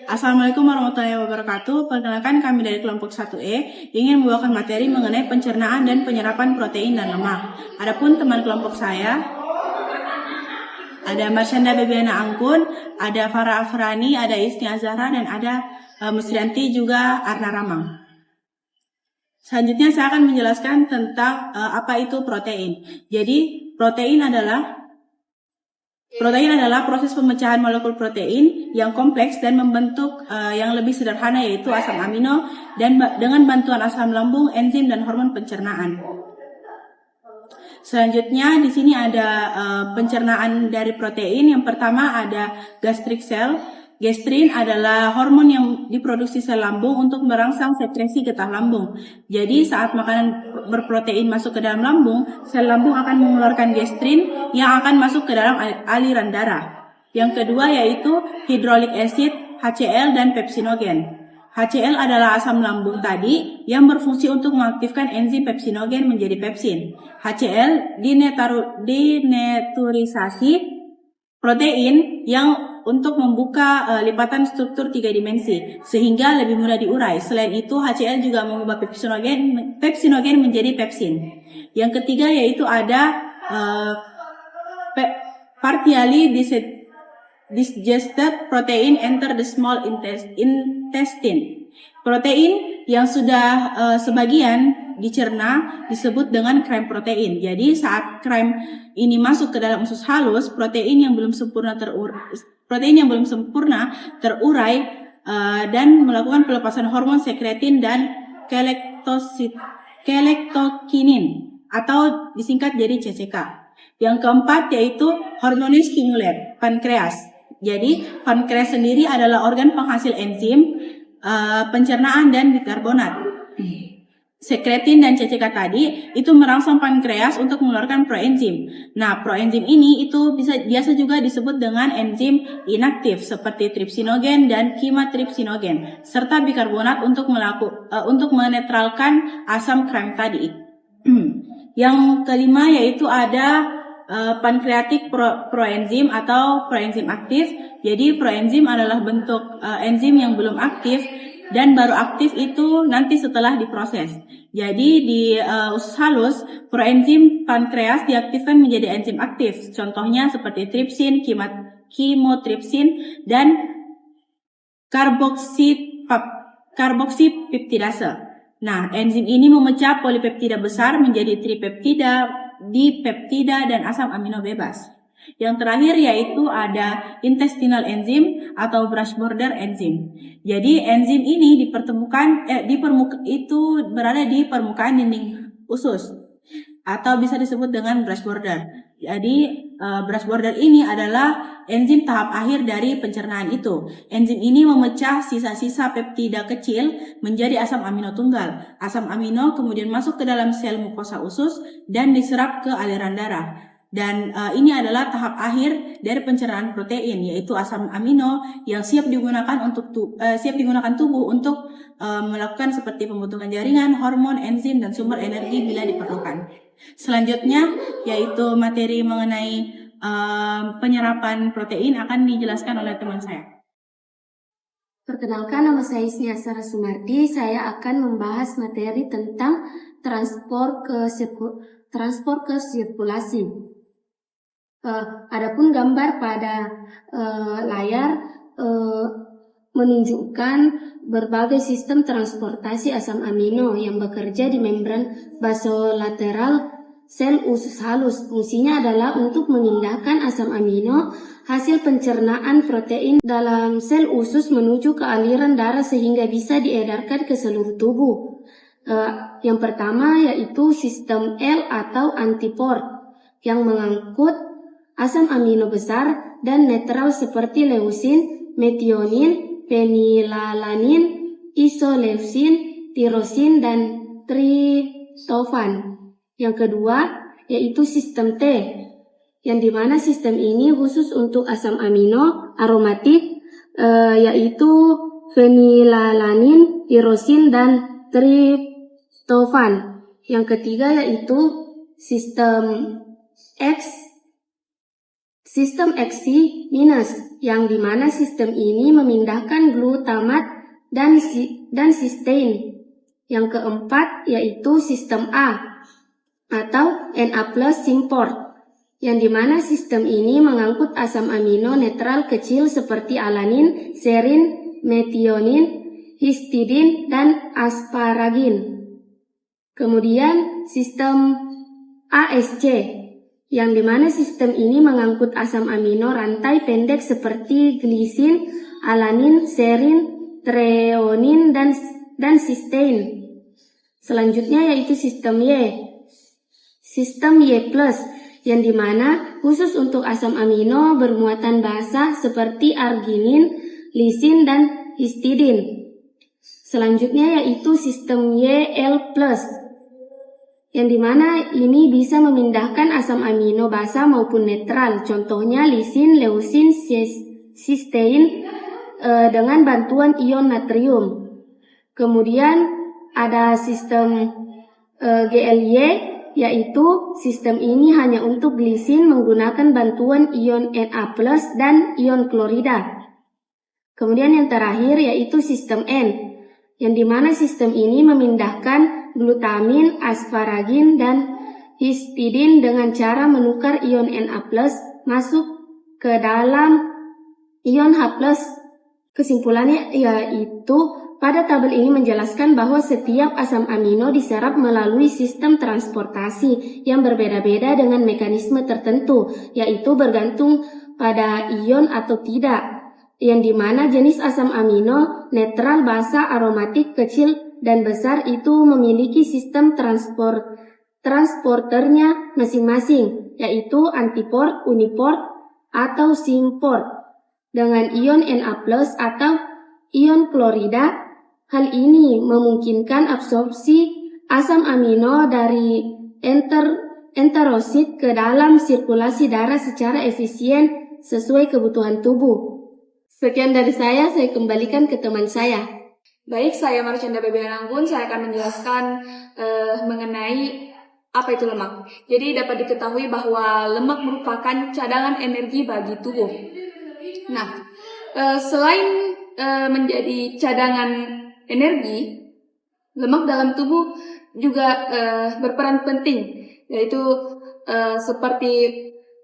Assalamualaikum warahmatullahi wabarakatuh. Perkenalkan, kami dari kelompok 1E ingin membawakan materi mengenai pencernaan dan penyerapan protein dan lemak. Adapun teman kelompok saya ada Marsyanda Bebiana Angkun, ada Farah Afrani, ada Isni Azhara, dan ada Musrianti juga Arna Ramang. Selanjutnya saya akan menjelaskan tentang apa itu protein. Jadi protein adalah proses pemecahan molekul protein yang kompleks dan membentuk yang lebih sederhana, yaitu asam amino, dan dengan bantuan asam lambung, enzim, dan hormon pencernaan. Selanjutnya di sini ada pencernaan dari protein. Yang pertama ada gastric cell. Gastrin adalah hormon yang diproduksi sel lambung untuk merangsang sekresi getah lambung. Jadi saat makanan berprotein masuk ke dalam lambung, sel lambung akan mengeluarkan gastrin yang akan masuk ke dalam aliran darah. Yang kedua yaitu hydrochloric acid, HCl, dan pepsinogen. HCl adalah asam lambung tadi yang berfungsi untuk mengaktifkan enzim pepsinogen menjadi pepsin. HCl dinaturisasi protein yang untuk membuka lipatan struktur 3 dimensi sehingga lebih mudah diurai. Selain itu, HCl juga mengubah pepsinogen menjadi pepsin. Yang ketiga yaitu ada partially digested protein enter the small intestine. Protein yang sudah sebagian dicerna disebut dengan krem protein. Jadi saat krem ini masuk ke dalam usus halus, protein yang belum sempurna terurai dan melakukan pelepasan hormon sekretin dan kelektokinin atau disingkat jadi CCK. Yang keempat yaitu hormone stimuler, pankreas. Jadi pankreas sendiri adalah organ penghasil enzim, pencernaan, dan bikarbonat. Sekretin dan CCK tadi itu merangsang pankreas untuk mengeluarkan proenzim. Nah, proenzim ini itu biasa juga disebut dengan enzim inaktif seperti tripsinogen dan kimatripsinogen serta bikarbonat untuk menetralkan asam krem tadi. Yang kelima yaitu ada pankreatik proenzim atau proenzim aktif. Jadi proenzim adalah bentuk enzim yang belum aktif dan baru aktif itu nanti setelah diproses. Jadi di usus halus, proenzim pankreas diaktifkan menjadi enzim aktif. Contohnya seperti tripsin, kimotripsin, dan karboksipeptidase. Nah, enzim ini memecah polipeptida besar menjadi tripeptida, dipeptida, dan asam amino bebas. Yang terakhir yaitu ada intestinal enzim atau brush border enzim. Jadi enzim ini berada di permukaan dinding usus atau bisa disebut dengan brush border. Jadi brush border ini adalah enzim tahap akhir dari pencernaan itu. Enzim ini memecah sisa-sisa peptida kecil menjadi asam amino tunggal. Asam amino kemudian masuk ke dalam sel mukosa usus dan diserap ke aliran darah. Dan ini adalah tahap akhir dari pencernaan protein, yaitu asam amino yang siap digunakan tubuh untuk melakukan seperti pembentukan jaringan, hormon, enzim, dan sumber energi bila diperlukan. Selanjutnya yaitu materi mengenai penyerapan protein akan dijelaskan oleh teman saya. Perkenalkan, nama saya Isni Azhara Sumardi. Saya akan membahas materi tentang transport ke sirkulasi. Adapun gambar pada layar menunjukkan berbagai sistem transportasi asam amino yang bekerja di membran basolateral sel usus halus. Fungsinya adalah untuk memindahkan asam amino hasil pencernaan protein dalam sel usus menuju ke aliran darah sehingga bisa diedarkan ke seluruh tubuh. Yang pertama yaitu sistem L atau antiport yang mengangkut asam amino besar dan netral seperti leusin, metionin, fenilalanin, isoleusin, tirosin, dan triptofan. Yang kedua yaitu sistem T, yang dimana sistem ini khusus untuk asam amino aromatik yaitu fenilalanin, tirosin, dan triptofan. Yang ketiga yaitu sistem X, sistem Xy minus, yang dimana sistem ini memindahkan glutamat dan cysteine. Yang keempat yaitu sistem A atau Na+ symport, yang dimana sistem ini mengangkut asam amino netral kecil seperti alanin, serin, metionin, histidin, dan asparagin. Kemudian sistem ASC, yang dimana sistem ini mengangkut asam amino rantai pendek seperti glisin, alanin, serin, treonin, dan cysteine. Selanjutnya yaitu sistem Y. Sistem Y+, yang dimana khusus untuk asam amino bermuatan basa seperti arginin, lisin, dan histidin. Selanjutnya yaitu sistem YL+, yang dimana ini bisa memindahkan asam amino basa maupun netral, contohnya lisin, leusin, cysteine dengan bantuan ion natrium. Kemudian ada sistem GLY, yaitu sistem ini hanya untuk glisin menggunakan bantuan ion Na+ dan ion klorida. Kemudian yang terakhir yaitu sistem N, yang dimana sistem ini memindahkan glutamin, asparagin, dan histidin dengan cara menukar ion Na+ masuk ke dalam ion H+. Kesimpulannya yaitu pada tabel ini menjelaskan bahwa setiap asam amino diserap melalui sistem transportasi yang berbeda-beda dengan mekanisme tertentu, yaitu bergantung pada ion atau tidak, yang dimana jenis asam amino netral, basa, aromatik, kecil, dan besar itu memiliki sistem transporternya masing-masing, yaitu antiport, uniport, atau symport dengan ion Na+ atau ion klorida. Hal ini memungkinkan absorpsi asam amino dari enterosit ke dalam sirkulasi darah secara efisien sesuai kebutuhan tubuh. Sekian dari saya kembalikan ke teman saya. Baik, saya Marcanda Bebe Ranggun, saya akan menjelaskan mengenai apa itu lemak. Jadi dapat diketahui bahwa lemak merupakan cadangan energi bagi tubuh. Nah, selain menjadi cadangan energi, lemak dalam tubuh juga berperan penting, yaitu seperti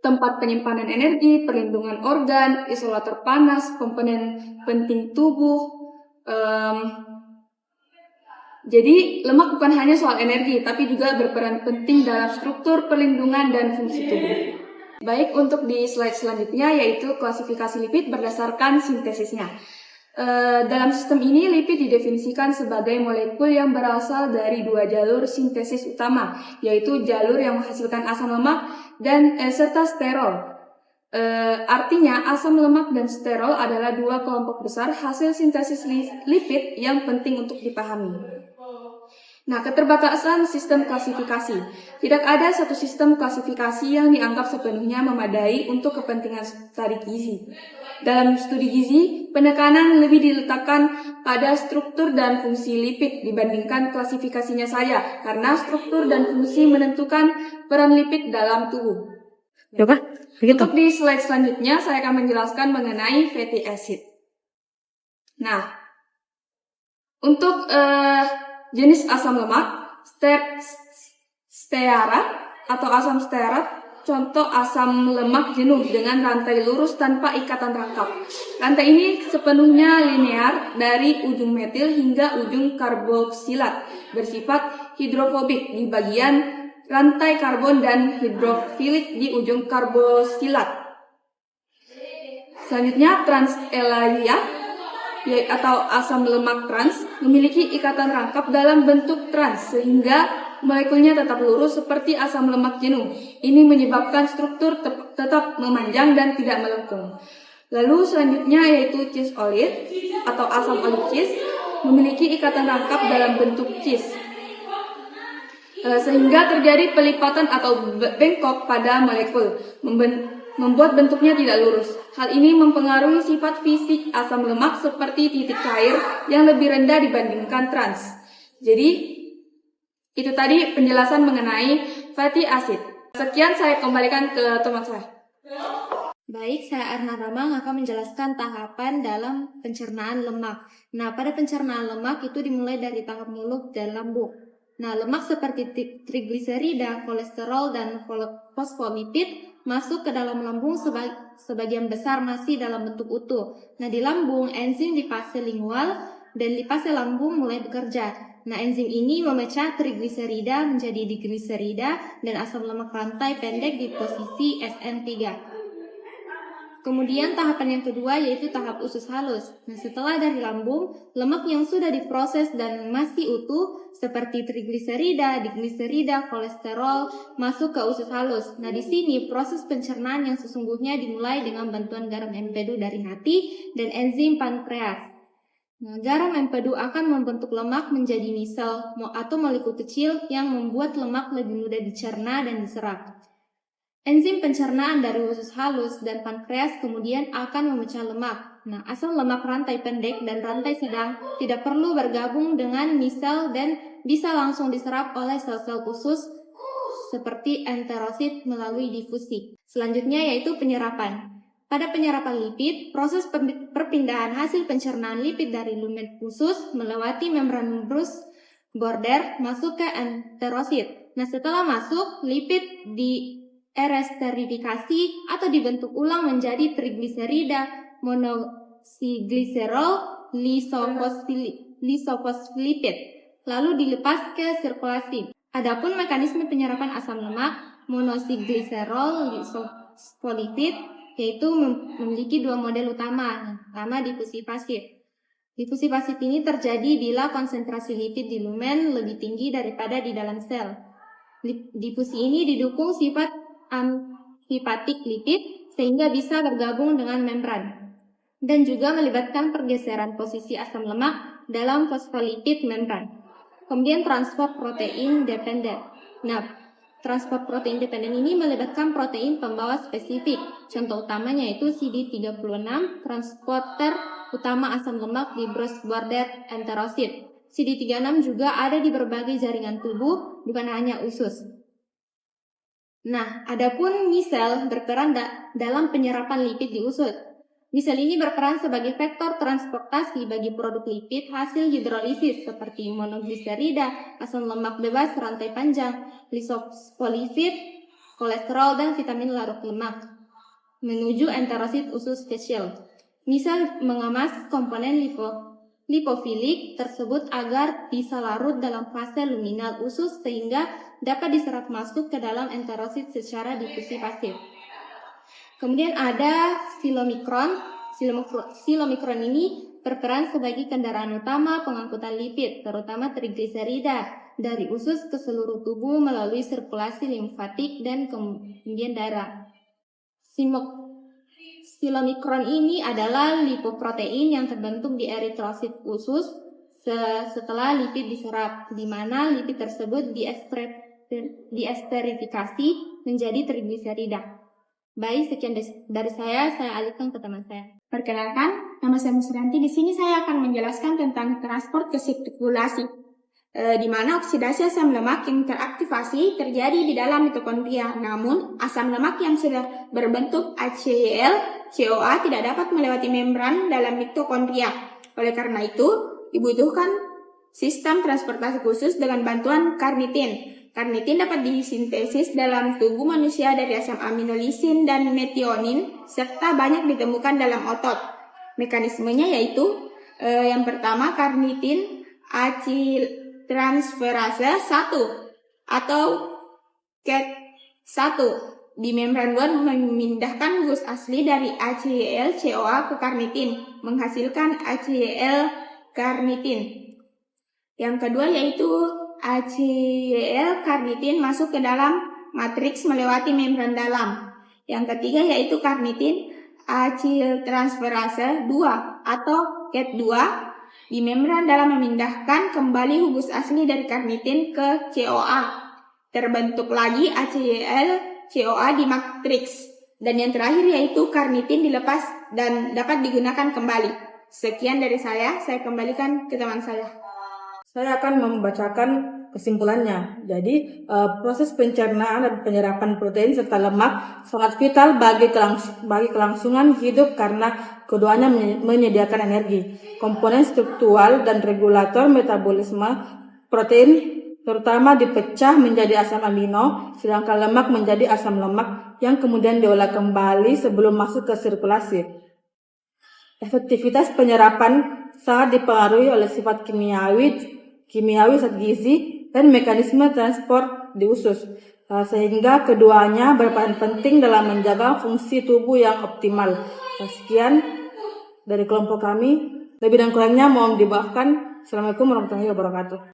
tempat penyimpanan energi, perlindungan organ, isolator panas, komponen penting tubuh. Jadi lemak bukan hanya soal energi, tapi juga berperan penting dalam struktur perlindungan dan fungsi tubuh. Baik, untuk di slide selanjutnya yaitu klasifikasi lipid berdasarkan sintesisnya. Dalam sistem ini, lipid didefinisikan sebagai molekul yang berasal dari dua jalur sintesis utama, yaitu jalur yang menghasilkan asam lemak dan serta sterol. Artinya, asam lemak dan sterol adalah dua kelompok besar hasil sintesis lipid yang penting untuk dipahami. Nah, keterbatasan sistem klasifikasi. Tidak ada satu sistem klasifikasi yang dianggap sepenuhnya memadai untuk kepentingan studi gizi. Dalam studi gizi, penekanan lebih diletakkan pada struktur dan fungsi lipid dibandingkan klasifikasinya saja, karena struktur dan fungsi menentukan peran lipid dalam tubuh. Untuk di slide selanjutnya, saya akan menjelaskan mengenai fatty acid. Nah, untuk jenis asam lemak, stearat atau asam stearat, contoh asam lemak jenuh dengan rantai lurus tanpa ikatan rangkap. Rantai ini sepenuhnya linear dari ujung metil hingga ujung karboksilat, bersifat hidrofobik di bagian rantai karbon dan hidrofilik di ujung karboksilat. Selanjutnya transelaiat atau asam lemak trans memiliki ikatan rangkap dalam bentuk trans sehingga molekulnya tetap lurus seperti asam lemak jenuh. Ini menyebabkan struktur tetap memanjang dan tidak melengkung. Lalu selanjutnya yaitu cheese olit atau asam olit cheese memiliki ikatan rangkap dalam bentuk cheese sehingga terjadi pelipatan atau bengkok pada molekul, membuat bentuknya tidak lurus. Hal ini mempengaruhi sifat fisik asam lemak seperti titik cair yang lebih rendah dibandingkan trans. Jadi, itu tadi penjelasan mengenai fatty acid. Sekian, saya kembalikan ke teman saya. Baik, saya Arna Ramang akan menjelaskan tahapan dalam pencernaan lemak. Nah, pada pencernaan lemak itu dimulai dari tahap mulut dan lambung. Nah, lemak seperti trigliserida, kolesterol, dan fosfolipid masuk ke dalam lambung sebagian besar masih dalam bentuk utuh. Nah, di lambung, enzim lipase lingual dan lipase lambung mulai bekerja. Nah, enzim ini memecah trigliserida menjadi digliserida dan asam lemak rantai pendek di posisi SN3. Kemudian tahapan yang kedua yaitu tahap usus halus. Nah, setelah dari lambung, lemak yang sudah diproses dan masih utuh seperti trigliserida, digliserida, kolesterol masuk ke usus halus. Nah, di sini proses pencernaan yang sesungguhnya dimulai dengan bantuan garam empedu dari hati dan enzim pankreas. Nah, garam empedu akan membentuk lemak menjadi misel atau molekul kecil yang membuat lemak lebih mudah dicerna dan diserap. Enzim pencernaan dari usus halus dan pankreas kemudian akan memecah lemak. Nah, asam lemak rantai pendek dan rantai sedang tidak perlu bergabung dengan misel dan bisa langsung diserap oleh sel-sel khusus seperti enterosit melalui difusi. Selanjutnya yaitu penyerapan. Pada penyerapan lipid, proses perpindahan hasil pencernaan lipid dari lumen usus melewati membran Bruce border masuk ke enterosit. Nah, setelah masuk, lipid di eresterifikasi atau dibentuk ulang menjadi trigliserida, monoglycerol, lisofosfolipid, lalu dilepas ke sirkulasi. Adapun mekanisme penyerapan asam lemak monoglycerol lisofosfolipid yaitu memiliki dua model utama. Pertama, difusi pasif. Difusi pasif ini terjadi bila konsentrasi lipid di lumen lebih tinggi daripada di dalam sel. Difusi ini didukung sifat amfipatik lipid sehingga bisa bergabung dengan membran dan juga melibatkan pergeseran posisi asam lemak dalam fosfolipid membran. Kemudian transport protein dependen. Nah, transport protein dependen ini melibatkan protein pembawa spesifik. Contoh utamanya yaitu CD36, transporter utama asam lemak di Bruce border enterosit. CD36 juga ada di berbagai jaringan tubuh, bukan hanya usus. Nah, adapun misel berperan dalam penyerapan lipid di usus. Misel ini berperan sebagai vektor transportasi bagi produk lipid hasil hidrolisis seperti monoglycerida, asam lemak bebas rantai panjang, lisofosfolipid, kolesterol, dan vitamin larut lemak menuju enterosit usus kecil. Misel mengemas komponen lipofilik tersebut agar bisa larut dalam fase luminal usus sehingga dapat diserap masuk ke dalam enterosit secara difusi pasif. Kemudian ada silomikron. Silomikron ini berperan sebagai kendaraan utama pengangkutan lipid, terutama trigliserida, dari usus ke seluruh tubuh melalui sirkulasi limfatik dan kemudian darah. Silomikron ini adalah lipoprotein yang terbentuk di eritrosit usus setelah lipid diserap, di mana lipid tersebut diesterifikasi menjadi trigliserida. Baik, sekian dari saya alihkan ke teman saya. Perkenalkan, nama saya Musranti. Di sini saya akan menjelaskan tentang transport ke sirkulasi, di mana oksidasi asam lemak yang teraktivasi terjadi di dalam mitokondria. Namun, asam lemak yang sudah berbentuk HCl, CoA tidak dapat melewati membran dalam mitokondria. Oleh karena itu, dibutuhkan sistem transportasi khusus dengan bantuan karnitin. Karnitin dapat disintesis dalam tubuh manusia dari asam amino lisin dan metionin, serta banyak ditemukan dalam otot. Mekanismenya yaitu yang pertama, karnitin acyltransferase 1 atau CAT1 di membran luar memindahkan gus asli dari HCl CoA ke karnitin, menghasilkan HCl karnitin. Yang kedua yaitu HCl karnitin masuk ke dalam matriks melewati membran dalam. Yang ketiga yaitu karnitin acyltransferase 2 atau CAT2 di membran dalam memindahkan kembali hugus asli dari karnitin ke CoA. Terbentuk lagi HCl CoA di matriks. Dan yang terakhir yaitu karnitin dilepas dan dapat digunakan kembali. Sekian dari saya kembalikan ke teman saya. Saya akan membacakan kesimpulannya. Jadi proses pencernaan dan penyerapan protein serta lemak sangat vital bagi kelangsungan hidup karena keduanya menyediakan energi. Komponen struktural dan regulator metabolisme protein terutama dipecah menjadi asam amino, sedangkan lemak menjadi asam lemak yang kemudian diolah kembali sebelum masuk ke sirkulasi. Efektivitas penyerapan sangat dipengaruhi oleh sifat kimiawi zat gizi, dan mekanisme transport di usus, sehingga keduanya berperan penting dalam menjaga fungsi tubuh yang optimal. Sekian dari kelompok kami, lebih dan kurangnya mohon dimaafkan. Assalamualaikum warahmatullahi wabarakatuh.